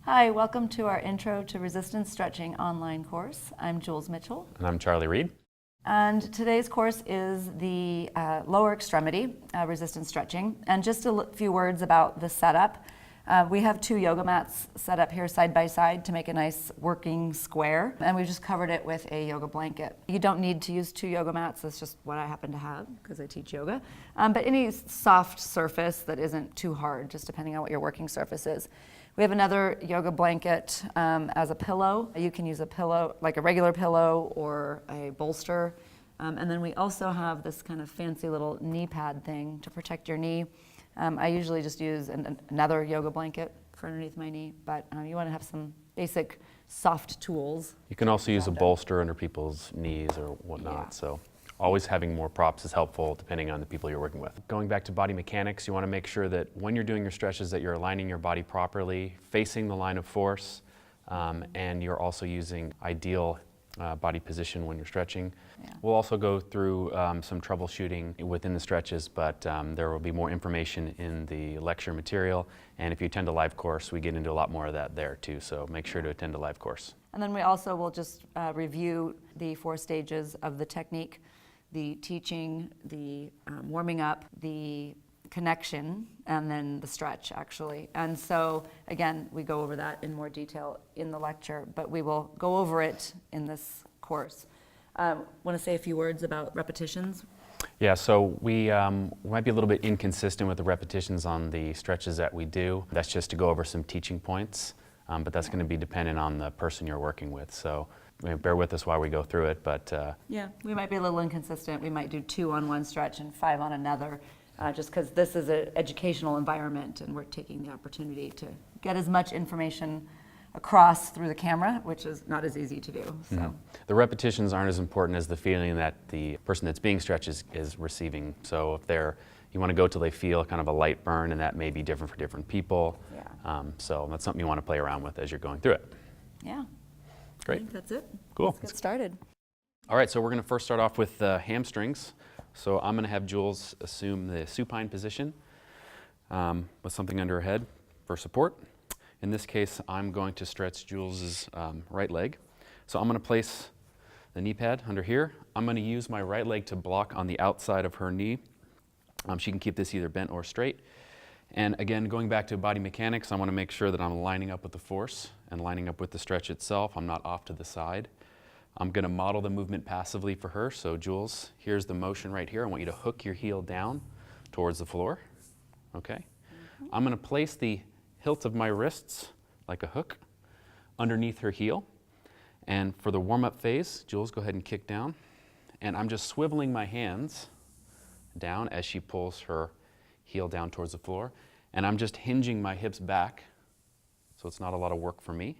Hi, welcome to our Intro to Resistance Stretching online course. I'm Jules Mitchell. And I'm Charlie Reed. And today's course is the lower extremity resistance stretching. And just a few words about the setup. We have two yoga mats set up here side by side to make a nice working square. And we've just covered it with a yoga blanket. You don't need to use two yoga mats. That's just what I happen to have because I teach yoga. But any soft surface that isn't too hard, just depending on what your working surface is. We have another yoga blanket as a pillow. You can use a pillow, like a regular pillow or a bolster. And then we also have this kind of fancy little knee pad thing to protect your knee. I usually just use another yoga blanket for underneath my knee, but you want to have some basic soft tools. You can also use a bolster under people's knees or whatnot. Yeah. So always having more props is helpful depending on the people you're working with. Going back to body mechanics, you want to make sure that when you're doing your stretches that you're aligning your body properly, facing the line of force, and you're also using ideal body position when you're stretching. Yeah. We'll also go through some troubleshooting within the stretches, but there will be more information in the lecture material. And if you attend a live course, we get into a lot more of that there too. So make sure to attend a live course. And then we also will just review the 4 stages of the technique: the teaching, the warming up, the connection, and then the stretch, actually. And so, again, we go over that in more detail in the lecture, but we will go over it in this course. Want to say a few words about repetitions? Yeah, so we might be a little bit inconsistent with the repetitions on the stretches that we do. That's just to go over some teaching points, but that's going to be dependent on the person you're working with. So bear with us while we go through it. But yeah, we might be a little inconsistent. We might do 2 on one stretch and 5 on another, just because this is an educational environment and we're taking the opportunity to get as much information across through the camera, which is not as easy to do. So. Mm-hmm. The repetitions aren't as important as the feeling that the person that's being stretched is receiving. So if you want to go till they feel kind of a light burn, and that may be different for different people. Yeah. So that's something you want to play around with as you're going through it. Yeah. Great. I think that's it. Cool. Let's get started. All right, so we're going to first start off with the hamstrings. So I'm going to have Jules assume the supine position with something under her head for support. In this case, I'm going to stretch Jules's right leg. So I'm going to place the knee pad under here. I'm going to use my right leg to block on the outside of her knee. She can keep this either bent or straight. And again, going back to body mechanics, I want to make sure that I'm lining up with the force and lining up with the stretch itself. I'm not off to the side. I'm going to model the movement passively for her. So Jules, here's the motion right here. I want you to hook your heel down towards the floor. Okay. Mm-hmm. I'm going to place the hilt of my wrists like a hook underneath her heel. And for the warm-up phase, Jules, go ahead and kick down. And I'm just swiveling my hands down as she pulls her heel down towards the floor. And I'm just hinging my hips back, so it's not a lot of work for me.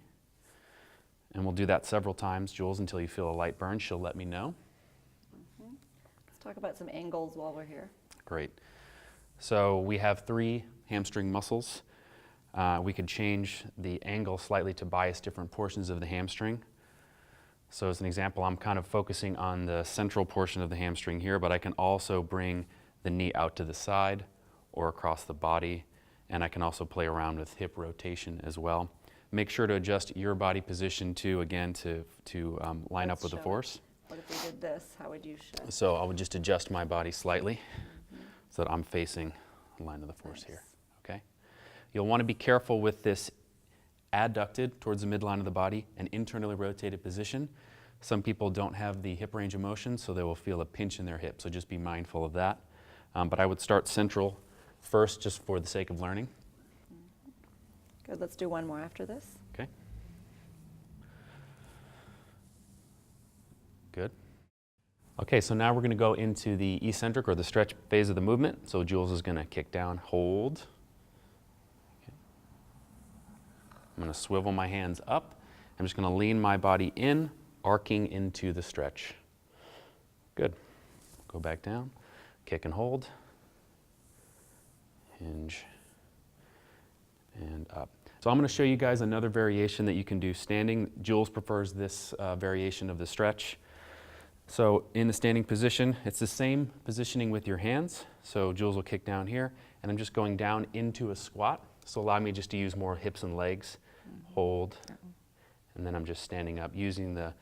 And we'll do that several times, Jules, until you feel a light burn. She'll let me know. Mm-hmm. Let's talk about some angles while we're here. Great. So we have 3 hamstring muscles. We could change the angle slightly to bias different portions of the hamstring. So as an example, I'm kind of focusing on the central portion of the hamstring here, but I can also bring the knee out to the side or across the body, and I can also play around with hip rotation as well. Make sure to adjust your body position too, again, to line up with the force. What if we did this? How would you show? So I would just adjust my body slightly so that I'm facing the line of the force here. Okay. You'll want to be careful with this adducted towards the midline of the body and internally rotated position. Some people don't have the hip range of motion, so they will feel a pinch in their hip. So just be mindful of that. But I would start central first, just for the sake of learning. Good. Let's do one more after this. Okay. Good. Okay, so now we're going to go into the eccentric or the stretch phase of the movement. So Jules is going to kick down, hold. Okay. I'm going to swivel my hands up. I'm just going to lean my body in, arcing into the stretch. Good. Go back down, kick and hold, hinge, and up. So I'm going to show you guys another variation that you can do standing. Jules prefers this variation of the stretch. So in the standing position, it's the same positioning with your hands. So Jules will kick down here, and I'm just going down into a squat. So allow me just to use more hips and legs hold, and then I'm just standing up using the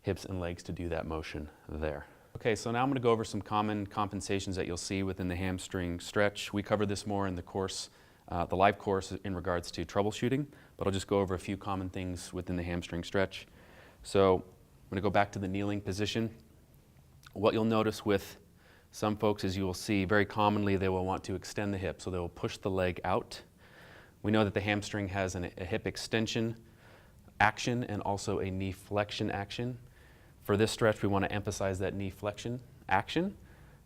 hips and legs to do that motion there. Okay, so now I'm going to go over some common compensations that you'll see within the hamstring stretch. We covered this more in the course, the live course in regards to troubleshooting, but I'll just go over a few common things within the hamstring stretch. So I'm going to go back to the kneeling position. What you'll notice with some folks is you will see very commonly they will want to extend the hip, so they will push the leg out. We know that the hamstring has a hip extension action and also a knee flexion action. For this stretch, we want to emphasize that knee flexion action.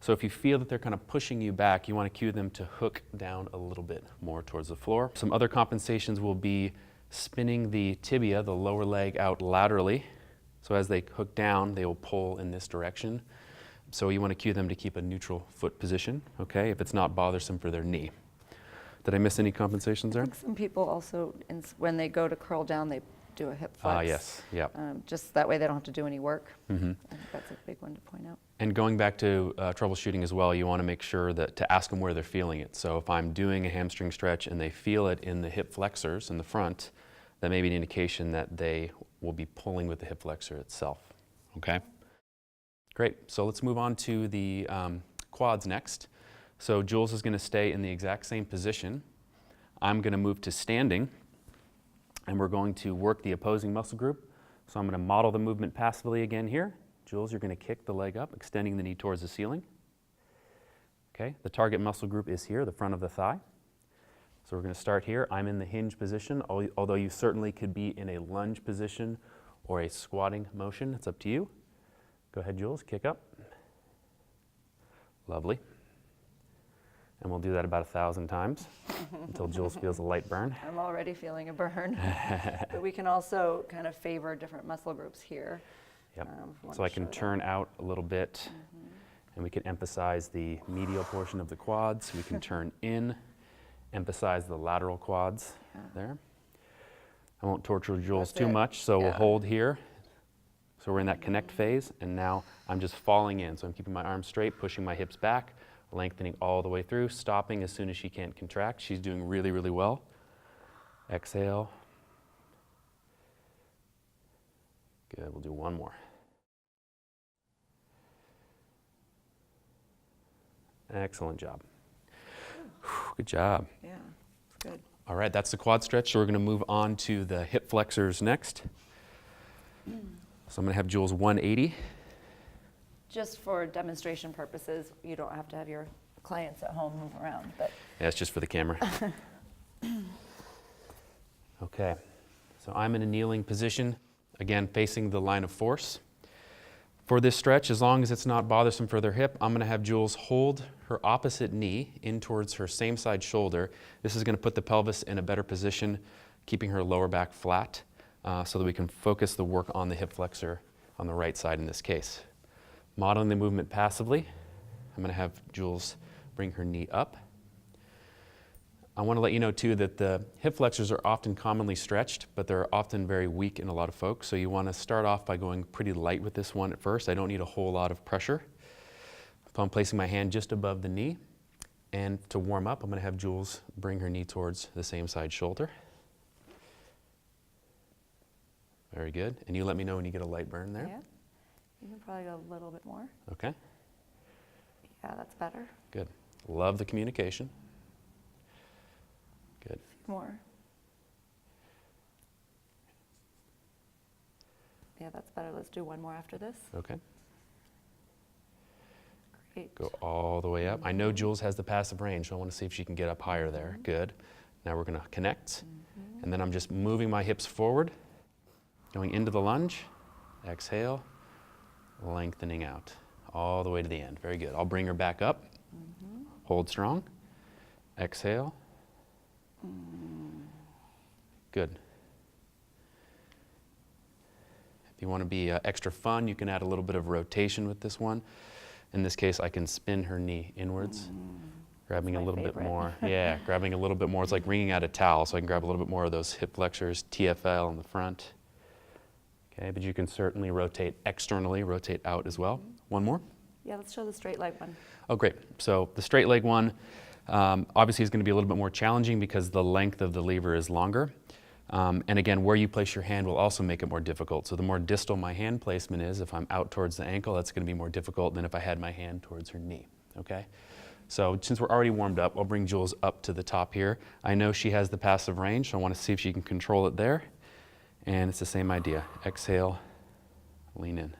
So if you feel that they're kind of pushing you back, you want to cue them to hook down a little bit more towards the floor. Some other compensations will be spinning the tibia, the lower leg, out laterally. So as they hook down, they will pull in this direction. So you want to cue them to keep a neutral foot position, okay, if it's not bothersome for their knee. Did I miss any compensations there? I think some people also, when they go to curl down, they do a hip flex. Yes, yeah. Just that way they don't have to do any work. Mm-hmm. I think that's a big one to point out. And going back to troubleshooting as well, you want to make sure that to ask them where they're feeling it. So if I'm doing a hamstring stretch and they feel it in the hip flexors in the front, that may be an indication that they will be pulling with the hip flexor itself, okay? Great, so let's move on to the quads next. So Jules is going to stay in the exact same position. I'm going to move to standing, and we're going to work the opposing muscle group. So I'm going to model the movement passively again here. Jules, you're going to kick the leg up, extending the knee towards the ceiling. Okay, the target muscle group is here, the front of the thigh. So we're going to start here. I'm in the hinge position, although you certainly could be in a lunge position or a squatting motion. It's up to you. Go ahead, Jules, kick up. Lovely. And we'll do that about 1,000 times until Jules feels a light burn. I'm already feeling a burn. But we can also kind of favor different muscle groups here. Yep. So I can turn out a little bit, and we can emphasize the medial portion of the quads. We can turn in, emphasize the lateral quads there. I won't torture Jules too much, so we'll hold here. So we're in that connect phase, and now I'm just falling in. So I'm keeping my arms straight, pushing my hips back, lengthening all the way through, stopping as soon as she can't contract. She's doing really, really well. Exhale. Good, we'll do one more. Excellent job. Good job. Yeah, it's good. All right, that's the quad stretch. So we're going to move on to the hip flexors next. So I'm going to have Jules 180. Just for demonstration purposes, you don't have to have your clients at home move around. But yeah, it's just for the camera. Okay, so I'm in a kneeling position, again facing the line of force. For this stretch, as long as it's not bothersome for their hip, I'm going to have Jules hold her opposite knee in towards her same side shoulder. This is going to put the pelvis in a better position, keeping her lower back flat, so that we can focus the work on the hip flexor on the right side in this case. Modeling the movement passively, I'm going to have Jules bring her knee up. I want to let you know too that the hip flexors are often commonly stretched, but they're often very weak in a lot of folks. So you want to start off by going pretty light with this one at first. I don't need a whole lot of pressure. So I'm placing my hand just above the knee. And to warm up, I'm going to have Jules bring her knee towards the same side shoulder. Very good. And you let me know when you get a light burn there. yeah, you can probably go a little bit more. Okay. Yeah, that's better. Good. Love the communication. Good. More. Yeah, that's better. Let's do one more after this. Okay. Great. Go all the way up. I know Jules has the passive range, so I want to see if she can get up higher there. Good. Now we're going to connect. And then I'm just moving my hips forward, going into the lunge. Exhale, lengthening out all the way to the end. Very good. I'll bring her back up. Hold strong. Exhale. Good. If you want to be extra fun, you can add a little bit of rotation with this one. In this case, I can spin her knee inwards, grabbing a little bit more. Yeah, grabbing a little bit more. It's like wringing out a towel, so I can grab a little bit more of those hip flexors, TFL in the front. Okay, but you can certainly rotate externally, rotate out as well. One more. Yeah, let's show the straight leg one. Oh, great. So the straight leg one obviously is going to be a little bit more challenging because the length of the lever is longer. And again, where you place your hand will also make it more difficult. So the more distal my hand placement is, if I'm out towards the ankle, that's going to be more difficult than if I had my hand towards her knee, okay? So since we're already warmed up, I'll bring Jules up to the top here. I know she has the passive range, so I want to see if she can control it there. And it's the same idea. Exhale, lean in.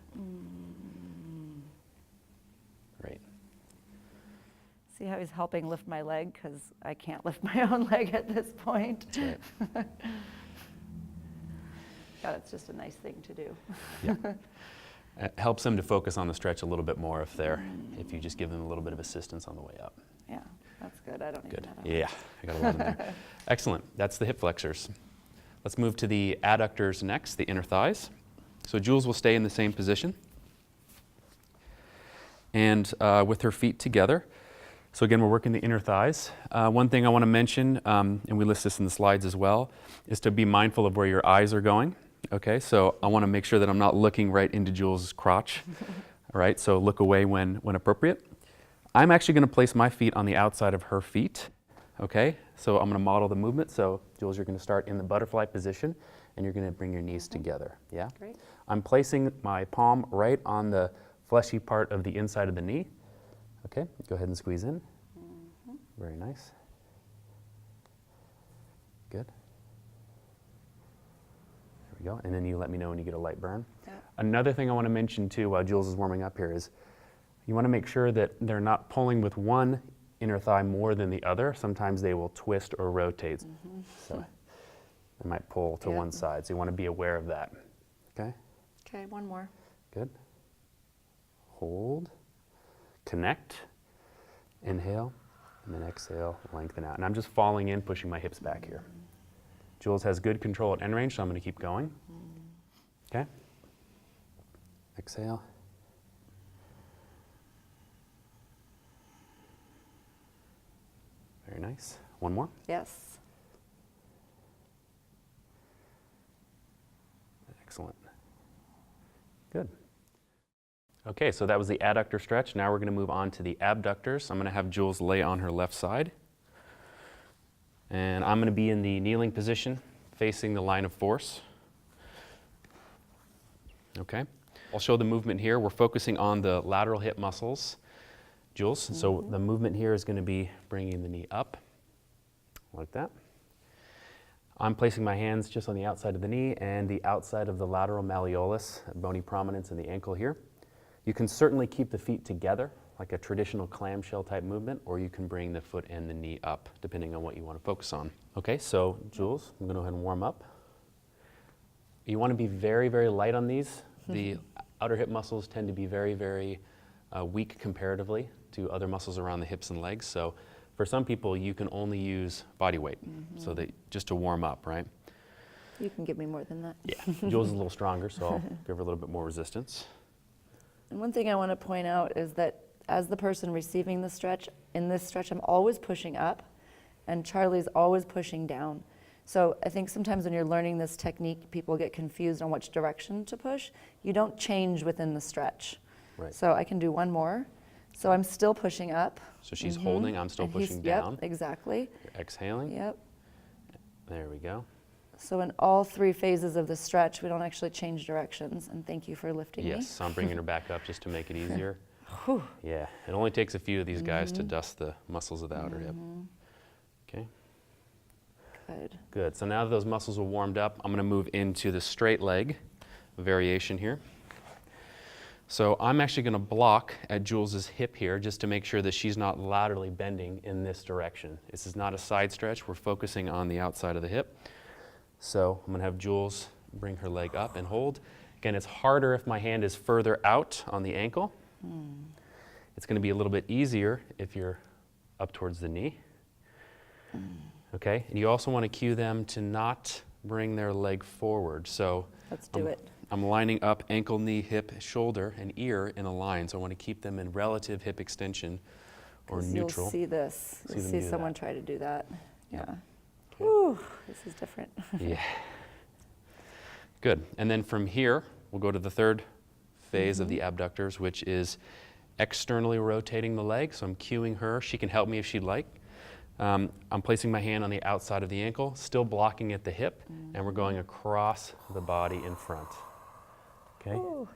Great. See how he's helping lift my leg, because I can't lift my own leg at this point. That's right. God, it's just a nice thing to do. Yeah. It helps them to focus on the stretch a little bit more if you just give them a little bit of assistance on the way up. Yeah, that's good. I don't need Good. that. Yeah, I got a lot in there. Excellent. That's the hip flexors. Let's move to the adductors next, the inner thighs. So Jules will stay in the same position. And with her feet together. So again, we're working the inner thighs. One thing I want to mention, and we list this in the slides as well, is to be mindful of where your eyes are going. Okay, so I want to make sure that I'm not looking right into Jules' crotch. All right, so look away when appropriate. I'm actually going to place my feet on the outside of her feet. Okay, so I'm going to model the movement. So Jules, you're going to start in the butterfly position, and you're going to bring your knees together. Yeah? Great. I'm placing my palm right on the fleshy part of the inside of the knee. Okay, go ahead and squeeze in. Very nice. Good. There we go. And then you let me know when you get a light burn. Yeah. Another thing I want to mention too while Jules is warming up here is you want to make sure that they're not pulling with one inner thigh more than the other. Sometimes they will twist or rotate. So they might pull to one side. So you want to be aware of that. Okay? Okay, one more. Good. Hold. Connect. Inhale. And then exhale, lengthen out. And I'm just falling in, pushing my hips back here. Jules has good control at end range, so I'm going to keep going. Okay? Exhale. Very nice. One more. Yes. Excellent. Good. Okay, so that was the adductor stretch. Now we're going to move on to the abductors. I'm going to have Jules lay on her left side. And I'm going to be in the kneeling position, facing the line of force. Okay. I'll show the movement here. We're focusing on the lateral hip muscles, Jules. So the movement here is going to be bringing the knee up, like that. I'm placing my hands just on the outside of the knee and the outside of the lateral malleolus, bony prominence in the ankle here. You can certainly keep the feet together, like a traditional clamshell type movement, or you can bring the foot and the knee up, depending on what you want to focus on. Okay, so Jules, I'm going to go ahead and warm up. You want to be very, very light on these. The outer hip muscles tend to be very, very weak comparatively to other muscles around the hips and legs. So for some people, you can only use body weight, so that just to warm up, right? You can give me more than that. Yeah, Jules is a little stronger, so I'll give her a little bit more resistance. And one thing I want to point out is that as the person receiving the stretch, in this stretch, I'm always pushing up, and Charlie's always pushing down. So I think sometimes when you're learning this technique, people get confused on which direction to push. You don't change within the stretch. Right. So I can do one more. So I'm still pushing up. So she's holding, I'm still And pushing down. Yep, exactly. You're exhaling. Yep. There we go. So in all three phases of the stretch, we don't actually change directions. And thank you for lifting me. Yes, so I'm bringing her back up just to make it easier. Whew. Yeah, it only takes a few of these guys to dust the muscles of the outer hip. Okay, Good. good. So now that those muscles are warmed up, I'm going to move into the straight leg variation here. So I'm actually going to block at Jules's hip here just to make sure that she's not laterally bending in this direction. This is not a side stretch. We're focusing on the outside of the hip. So I'm going to have Jules bring her leg up and hold. Again, it's harder if my hand is further out on the ankle. It's going to be a little bit easier if you're up towards the knee. Okay, and you also want to cue them to not bring their leg forward. So Let's do it. I'm lining up ankle, knee, hip, shoulder, and ear in a line. So I want to keep them in relative hip extension or 'Cause neutral. You'll see this. See You'll them see do someone that. try to do that. Yeah. Okay. Whew, this is different. Yeah. Good. And then from here, we'll go to the third phase of the abductors, which is externally rotating the leg. So I'm cueing her. She can help me if she'd like. I'm placing my hand on the outside of the ankle, still blocking at the hip, and we're going across the body in front. Okay? Ooh.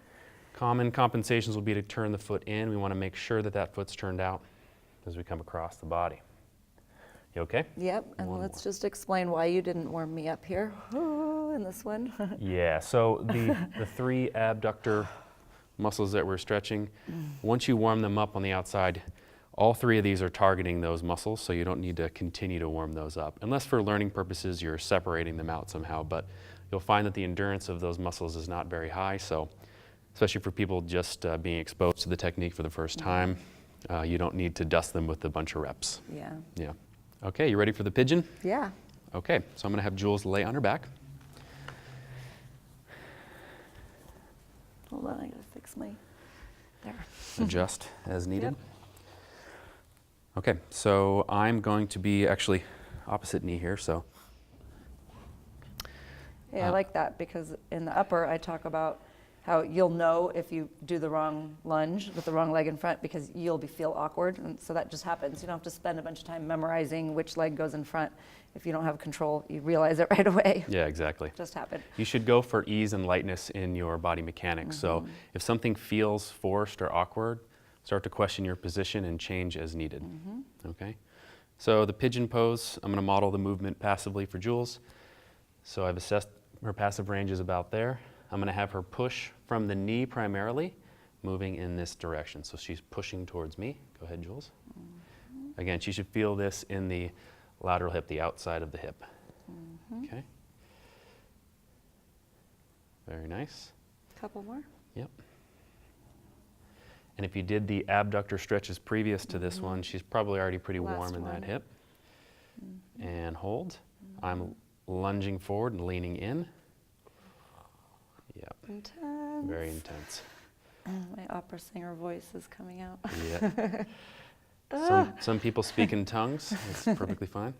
Common compensations will be to turn the foot in. We want to make sure that that foot's turned out as we come across the body. You okay? Yep, and let's just explain why you didn't warm me up here in this one. Yeah, so the 3 abductor muscles that we're stretching, once you warm them up on the outside, all 3 of these are targeting those muscles, so you don't need to continue to warm those up. Unless for learning purposes you're separating them out somehow, but you'll find that the endurance of those muscles is not very high, so especially for people just being exposed to the technique for the first time, you don't need to dust them with a bunch of reps. Yeah. Yeah. Okay, you ready for the pigeon? Yeah. Okay, so I'm going to have Jules lay on her back. Hold on, I gotta fix my, there. Adjust as needed. Yep. Okay, so I'm going to be actually opposite knee here, so. Yeah, I like that because in the upper, I talk about how you'll know if you do the wrong lunge with the wrong leg in front because you'll feel awkward, and so that just happens. You don't have to spend a bunch of time memorizing which leg goes in front. If you don't have control, you realize it right away. Yeah, exactly. Just happened. You should go for ease and lightness in your body mechanics. So if something feels forced or awkward, start to question your position and change as needed. Okay? So the pigeon pose, I'm going to model the movement passively for Jules. So I've assessed her passive range is about there. I'm going to have her push from the knee primarily, moving in this direction. So she's pushing towards me. Go ahead, Jules. Again, she should feel this in the lateral hip, the outside of the hip. Okay. Very nice. Couple more. Yep. And if you did the abductor stretches previous to this one, she's probably already pretty warm in that hip. And hold. I'm lunging forward and leaning in. Yep. Intense. Very intense. My opera singer voice is coming out. Yeah. Some people speak in tongues. That's perfectly fine.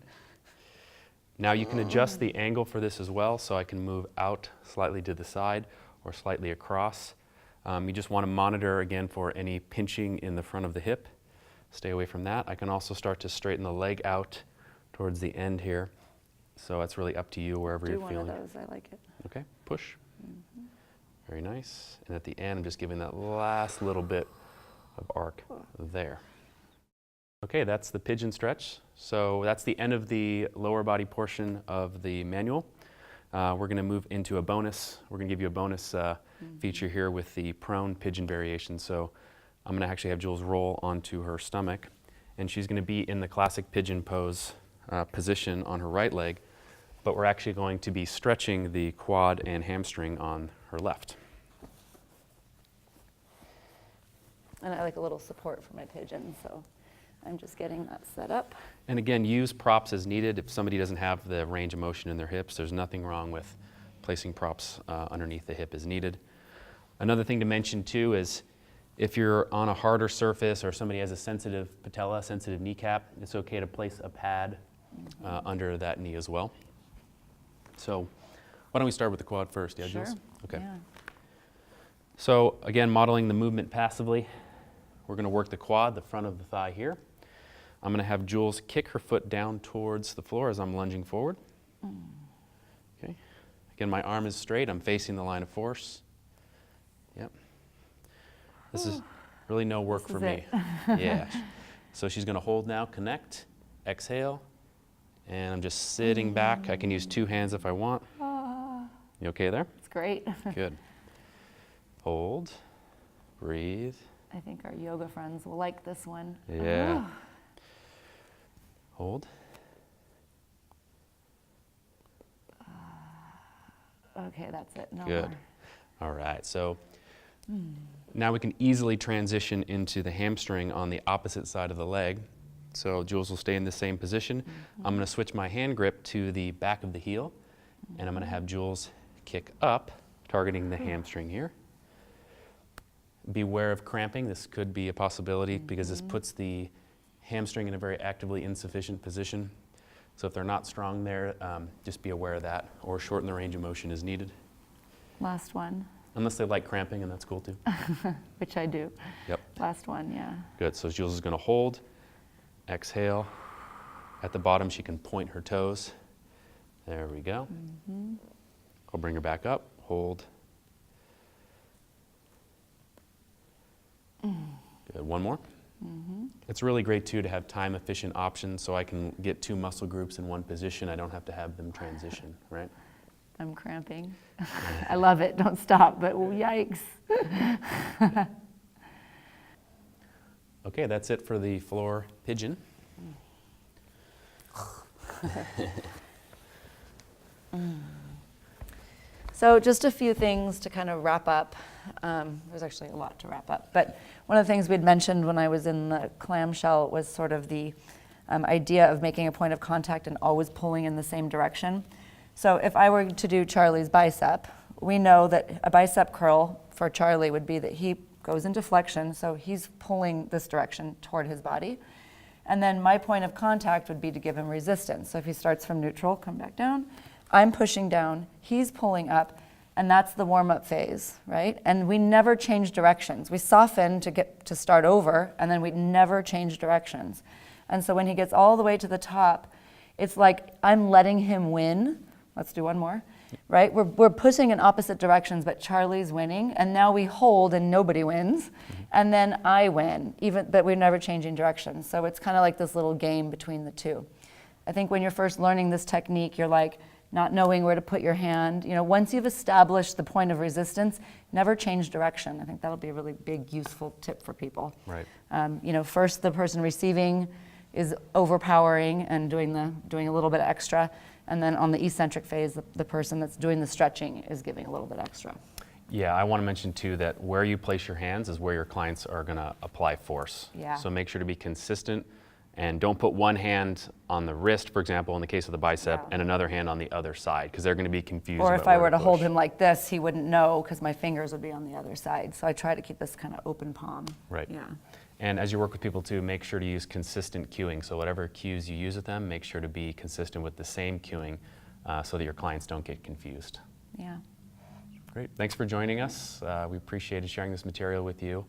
Now you can adjust the angle for this as well, so I can move out slightly to the side or slightly across. You just want to monitor again for any pinching in the front of the hip. Stay away from that. I can also start to straighten the leg out towards the end here. So it's really up to you wherever you're feeling. Do one of those, I like it. Okay, push. Very nice. And at the end, I'm just giving that last little bit of arc there. Okay, that's the pigeon stretch. So that's the end of the lower body portion of the manual. We're going to move into a bonus. We're going to give you a bonus feature here with the prone pigeon variation. So I'm going to actually have Jules roll onto her stomach, and she's going to be in the classic pigeon pose position on her right leg, but we're actually going to be stretching the quad and hamstring on her left. And I like a little support for my pigeon, so I'm just getting that set up. And again, use props as needed. If somebody doesn't have the range of motion in their hips, there's nothing wrong with placing props underneath the hip as needed. Another thing to mention too is if you're on a harder surface or somebody has a sensitive patella, sensitive kneecap, it's okay to place a pad under that knee as well. So why don't we start with the quad first? Yeah, Sure. Jules? Okay. Yeah. So again, modeling the movement passively, we're going to work the quad, the front of the thigh here. I'm going to have Jules kick her foot down towards the floor as I'm lunging forward. Okay. Again, my arm is straight. I'm facing the line of force. Yep. This is really no work for me. Yeah. So she's going to hold now, connect, exhale, and I'm just sitting back. I can use 2 hands if I want. You okay there? It's great. Good. Hold, breathe. I think our yoga friends will like this one. Yeah. Hold. Okay, that's it. No Good. more. All right, so now we can easily transition into the hamstring on the opposite side of the leg. So Jules will stay in the same position. I'm going to switch my hand grip to the back of the heel, and I'm going to have Jules kick up, targeting the hamstring here. Beware of cramping. This could be a possibility because this puts the hamstring in a very actively insufficient position. So if they're not strong there, just be aware of that, or shorten the range of motion as needed. Last one. Unless they like cramping, and that's cool too. Which I do. Yep. Last one, yeah. Good. So Jules is going to hold, exhale, At the bottom, she can point her toes. There we go. I'll bring her back up, hold. Good, one more. It's really great too to have time efficient options so I can get 2 muscle groups in one position. I don't have to have them transition, right? I'm cramping. I love it, don't stop, but yikes. Okay, that's it for the floor pigeon. So just a few things to kind of wrap up. There's actually a lot to wrap up, but one of the things we'd mentioned when I was in the clamshell was sort of the idea of making a point of contact and always pulling in the same direction. So if I were to do Charlie's bicep, we know that a bicep curl for Charlie would be that he goes into flexion, so he's pulling this direction toward his body. And then my point of contact would be to give him resistance. So if he starts from neutral, come back down, I'm pushing down, he's pulling up, and that's the warm-up phase, right? And we never change directions. We soften to get to start over, and then we never change directions. And so when he gets all the way to the top, it's like I'm letting him win. Let's do one more, right? We're pushing in opposite directions, but Charlie's winning, and now we hold and nobody wins, and then I win, but we're never changing directions. So it's kind of like this little game between the two. I think when you're first learning this technique, you're like not knowing where to put your hand. You know, once you've established the point of resistance, never change direction. I think that'll be a really big, useful tip for people. Right. You know, first the person receiving is overpowering and doing a little bit extra. And then on the eccentric phase, the person that's doing the stretching is giving a little bit extra. Yeah, I want to mention too that where you place your hands is where your clients are going to apply force. Yeah. So make sure to be consistent and don't put one hand on the wrist, for example, in the case of the bicep, and another hand on the other side, because they're going to be confused. Or about if I where were to hold push. him like this, he wouldn't know because my fingers would be on the other side. So I try to keep this kind of open palm. Right. Yeah. And as you work with people too, make sure to use consistent cueing. So whatever cues you use with them, make sure to be consistent with the same cueing so that your clients don't get confused. Yeah. Great. Thanks for joining us. We appreciated sharing this material with you.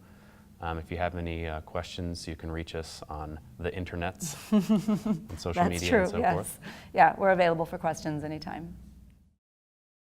If you have any questions, you can reach us on the internets and social That's media true, and so yes. forth. Yeah, we're available for questions anytime.